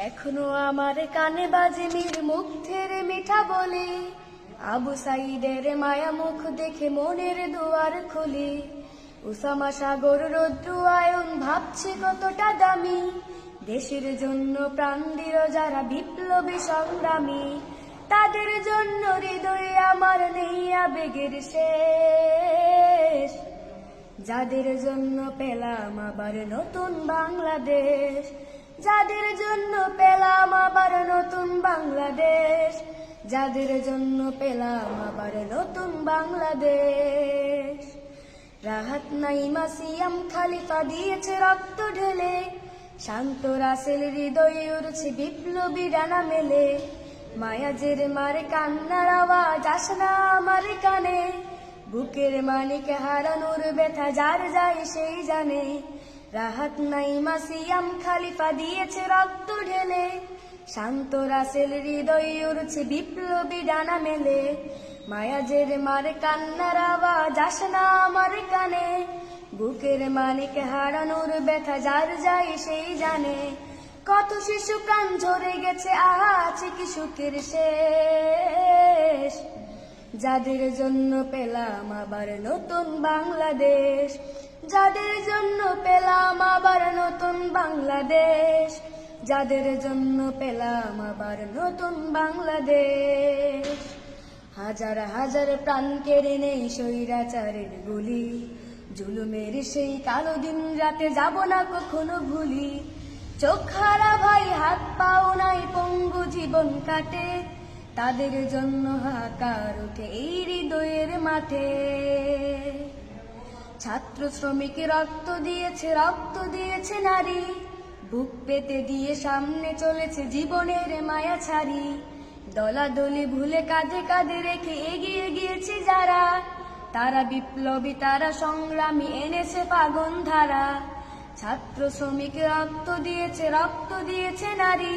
এখনো আমার কানে বাজে মীর মুগ্ধের মিঠা বলে, আবু সাইদের মায়া মুখ দেখে মনের দুয়ার খুলে। উসামা সাগর রৌদ্র আয়ন ভাবছে কতটা দামি, দেশের জন্য প্রাণ দিল যারা বিপ্লবী সংগ্রামী। তাদের জন্য হৃদয়ে আমার নেই আবেগের শেষ, যাদের জন্য পেলাম আবার নতুন বাংলাদেশ। যাদের জন্য পেলাম আবার নতুন বাংলাদেশ, যাদের জন্য পেলাম আবার নতুন বাংলাদেশ। রাহাত নাইমা সিয়াম খালিফা দিয়েছে রক্ত ঢেলে, শান্ত রাসেল হৃদয়ে উড়ছে বিপ্লবী ডানা মেলে। মায়াজের মারে কান্নার আওয়াজ আসে না আমার কানে, বুকের মানিকে হারানোর ব্যথা যার যায় সেই জানে। রাহাত নাইমা সিয়াম খালিফা দিয়েছে রক্ত ঢেলে, শান্ত রাসেল হৃদয়ে উড়ছে বিপ্লবী ডানা মেলে। মায়াজের মারে কান্নার আওয়াজ আসে না আমার কানে, বুকের মানিকে হারানোর ব্যথা যার যায় সেই জানে। কত শিশু প্রাণ ঝরে গেছে, আছে কি সুখের শেষ, যাদের জন্য পেলাম আবার নতুন বাংলাদেশ। যাদের জন্য পেলাম আবার নতুন বাংলাদেশ, যাদের জন্য পেলাম আবার নতুন বাংলাদেশ। হাজার হাজার প্রাণ কেড়ে নেই স্বৈরাচারের গুলি, জুলুমের সেই কালো দিন রাতে যাব না কখনো ভুলি। চোখ হারা ভাই হাত পাও নাই পঙ্গু জীবন কাটে, তাদের জন্য হাহাকার ওঠে এই হৃদয়ের মাঠে। ছাত্র শ্রমিক রক্ত দিয়েছে নারী, বুক পেতে দিয়ে সামনে চলেছে জীবনের মায়া ছাড়ি। দলাদলি ভুলে কাঁধে কাঁধে রেখে এগিয়ে গিয়েছে যারা, তারা বিপ্লবী তারা সংগ্রামী এনেছে ফাগুন ধারা। ছাত্র শ্রমিক রক্ত দিয়েছে নারী,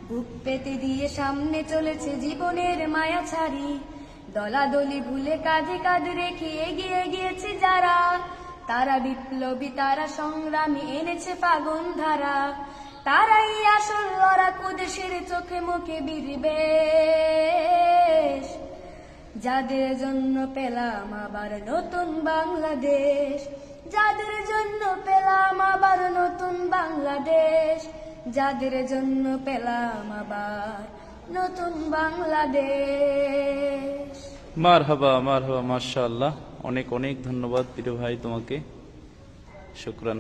বুক পেতে দিয়ে সামনে চলেছে জীবনের মায়া ছাড়ি। দলাদলি ভুলে কাঁধে কাঁধে রেখে এগিয়ে গিয়েছে যারা, তারা বিপ্লবী তারা সংগ্রামী এনেছে ফাগুন ধারা। তারাই আসল লড়াকু দেশের চোখে মুখে বিরিবেশ, যাদের জন্য পেলাম আবার নতুন বাংলাদেশ। যাদের জন্য পেলাম আবার নতুন বাংলাদেশ, যাদের জন্য পেলাম আবার নতুন বাংলাদেশ। মারহাবা মারহাবা, মাশাআল্লাহ। অনেক অনেক ধন্যবাদ প্রিয় ভাই তোমাকে, শুকরান।